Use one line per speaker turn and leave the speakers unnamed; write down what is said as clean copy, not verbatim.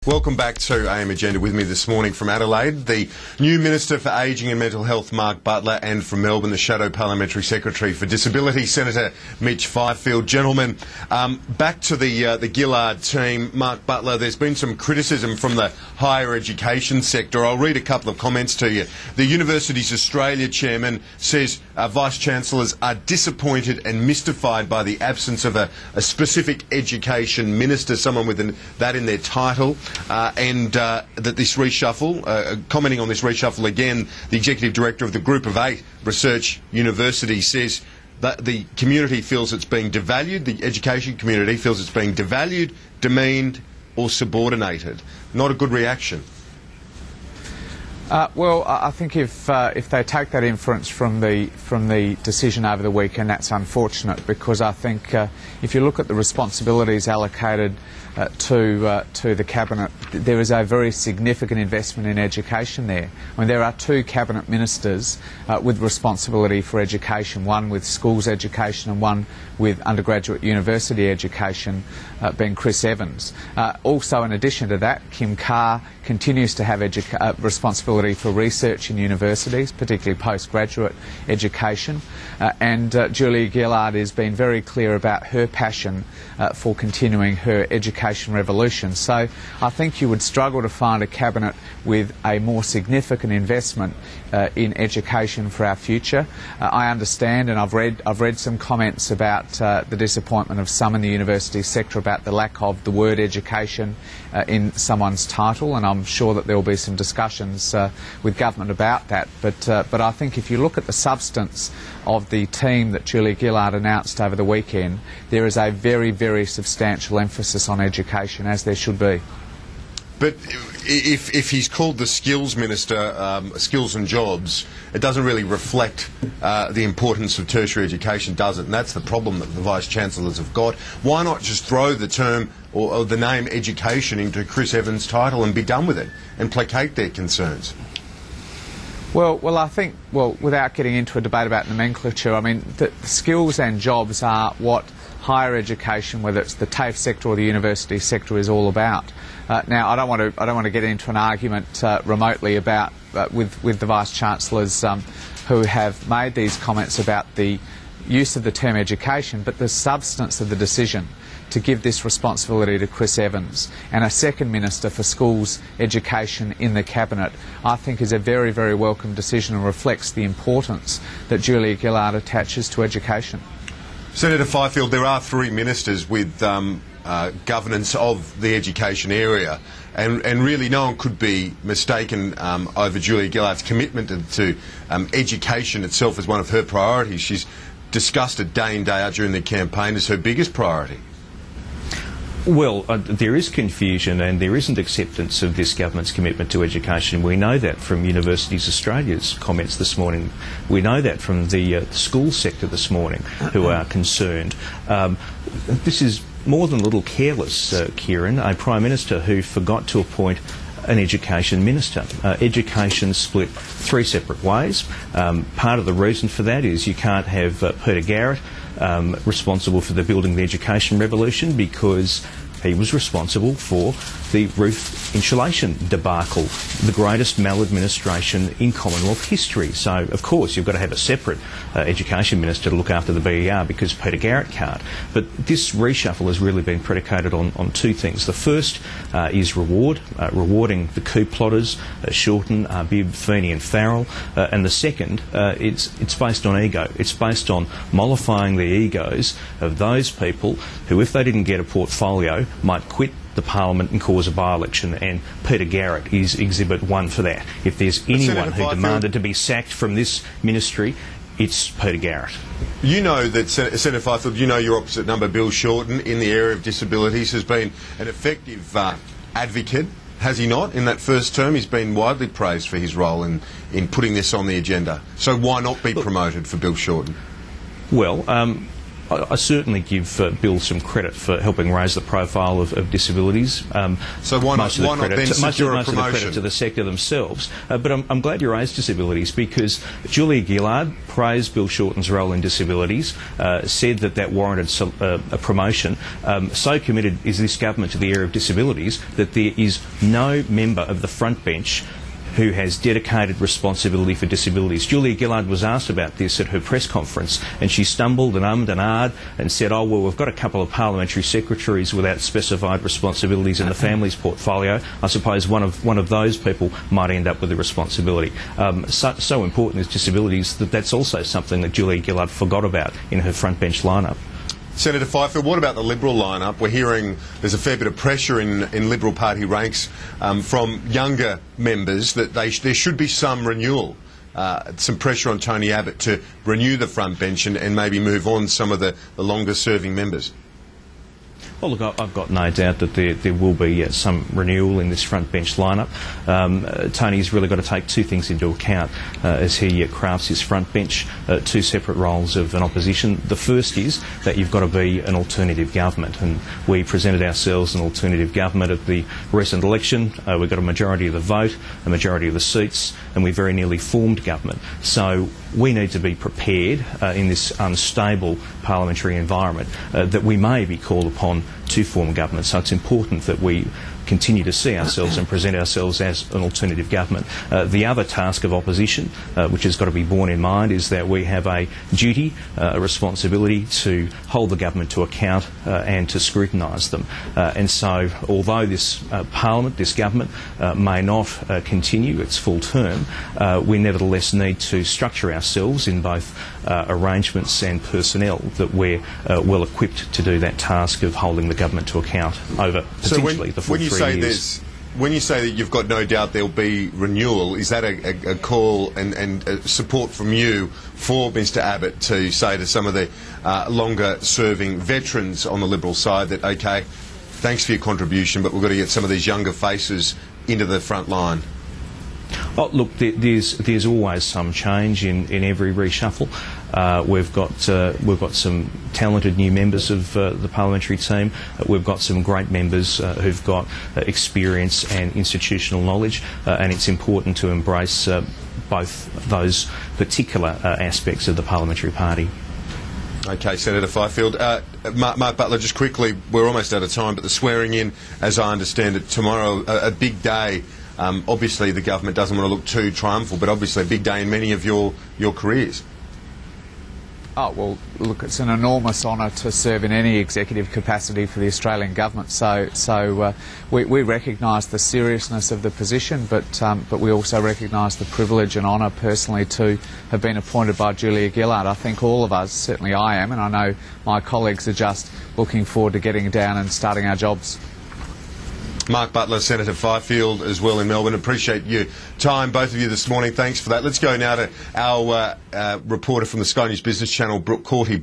Welcome back to AM Agenda. With me this morning from Adelaide, the new Minister for Ageing and Mental Health, Mark Butler, and from Melbourne, the Shadow Parliamentary Secretary for Disability, Senator Mitch Fifield. Gentlemen, back to the Gillard team. Mark Butler, there's been some criticism from the higher education sector. I'll read a couple of comments to you. The Universities Australia chairman says Vice-Chancellors are disappointed and mystified by the absence of a specific education minister, someone with that in their title. And that this reshuffle, commenting on this reshuffle again, the Executive Director of the Group of 8 Research University says that the community feels it's being devalued, the education community feels it's being devalued, demeaned or subordinated. Not a good reaction.
Well, I think if they take that inference from the decision over the weekend, that's unfortunate, because I think if you look at the responsibilities allocated to the Cabinet, there is a very significant investment in education there. I mean, there are 2 Cabinet ministers with responsibility for education, one with schools education and one with undergraduate university education, being Chris Evans. Also, in addition to that, Kim Carr continues to have responsibility for research in universities, particularly postgraduate education, and Julia Gillard has been very clear about her passion for continuing her education revolution. So I think you would struggle to find a Cabinet with a more significant investment in education for our future. I understand, and I've read some comments about the disappointment of some in the university sector about the lack of the word education in someone's title, and I'm sure that there will be some discussions with government about that. But I think if you look at the substance of the team that Julia Gillard announced over the weekend, there is a very, very substantial emphasis on education, as there should be.
But if he's called the Skills Minister, Skills and Jobs, it doesn't really reflect the importance of tertiary education, does it? And that's the problem that the Vice-Chancellors have got. Why not just throw the term or the name education into Chris Evans' title and be done with it and placate their concerns?
Well, I think, without getting into a debate about nomenclature, I mean, the skills and jobs are what higher education, whether it's the TAFE sector or the university sector, is all about. Now, I don't want to get into an argument remotely about with the Vice-Chancellors who have made these comments about the use of the term education, but the substance of the decision to give this responsibility to Chris Evans and a second Minister for Schools Education in the Cabinet, I think is a very, very welcome decision and reflects the importance that Julia Gillard attaches to education.
Senator Fifield, there are 3 ministers with governance of the education area, and really no one could be mistaken over Julia Gillard's commitment to education itself as one of her priorities. She's discussed it day in, day out during the campaign as her biggest priority.
Well, there is confusion and there isn't acceptance of this government's commitment to education. We know that from Universities Australia's comments this morning. We know that from the school sector this morning, who are concerned. This is more than a little careless, Kieran, a Prime Minister who forgot to appoint an education minister. Education split 3 separate ways. Part of the reason for that is you can't have Peter Garrett responsible for the Building the Education Revolution, because he was responsible for the roof insulation debacle, the greatest maladministration in Commonwealth history. So, of course, you've got to have a separate education minister to look after the BER, because Peter Garrett can't. But this reshuffle has really been predicated on 2 things. The first is rewarding the coup plotters, Shorten, Bibb, Feeney and Farrell. And the second, it's based on ego. It's based on mollifying the egos of those people who, if they didn't get a portfolio, might quit the Parliament and cause a by-election, and Peter Garrett is exhibit 1 for that. If there's anyone who demanded to be sacked from this ministry, it's Peter Garrett.
You know that, Senator Fifield, you know your opposite number, Bill Shorten, in the area of disabilities, has been an effective advocate, has he not? In that first term, he's been widely praised for his role in putting this on the agenda. So why not be promoted for Bill Shorten?
Well, I certainly give Bill some credit for helping raise the profile of disabilities.
So why not then secure a promotion?
Most of the credit to the sector themselves. But I'm glad you raised disabilities, because Julia Gillard praised Bill Shorten's role in disabilities, said that warranted a promotion. So committed is this government to the area of disabilities that there is no member of the front bench who has dedicated responsibility for disabilities. Julia Gillard was asked about this at her press conference, and she stumbled and ummed and ahed and said, oh, well, we've got a couple of parliamentary secretaries without specified responsibilities in the family's portfolio. I suppose one of those people might end up with the responsibility. So important is disabilities that's also something that Julia Gillard forgot about in her front bench lineup.
Senator Fifield, what about the Liberal lineup? We're hearing there's a fair bit of pressure in Liberal Party ranks from younger members that there should be some renewal, some pressure on Tony Abbott to renew the front bench and maybe move on some of the longer-serving members.
Well, look, I've got no doubt that there will be some renewal in this front bench lineup. Tony's really got to take two things into account as he crafts his front bench, two separate roles of an opposition. The first is that you've got to be an alternative government, and we presented ourselves an alternative government at the recent election. We got a majority of the vote, a majority of the seats, and we very nearly formed government. So we need to be prepared in this unstable parliamentary environment that we may be called upon to form government. So it's important that we continue to see ourselves and present ourselves as an alternative government. The other task of opposition, which has got to be borne in mind, is that we have a duty, a responsibility to hold the government to account and to scrutinise them. And so, although this Parliament, this government, may not continue its full term, we nevertheless need to structure ourselves in both arrangements and personnel that we're well equipped to do that task of holding the government to account over potentially the full 3 years.
When you say that you've got no doubt there'll be renewal, is that a call and support from you for Mr Abbott to say to some of the longer-serving veterans on the Liberal side that, OK, thanks for your contribution, but we've got to get some of these younger faces into the front line?
Oh, look, there's always some change in every reshuffle. We've got some talented new members of the parliamentary team. We've got some great members who've got experience and institutional knowledge, and it's important to embrace both those particular aspects of the parliamentary party.
OK, Senator Fifield. Mark Butler, just quickly, we're almost out of time, but the swearing in, as I understand it, tomorrow, a big day. Obviously the government doesn't want to look too triumphal, but obviously a big day in many of your careers.
Oh, well, look, it's an enormous honour to serve in any executive capacity for the Australian government. So we recognise the seriousness of the position, but we also recognise the privilege and honour personally to have been appointed by Julia Gillard. I think all of us, certainly I am, and I know my colleagues are just looking forward to getting down and starting our jobs.
Mark Butler, Senator Fifield as well in Melbourne. Appreciate your time, both of you, this morning. Thanks for that. Let's go now to our reporter from the Sky News Business Channel, Brooke Corty.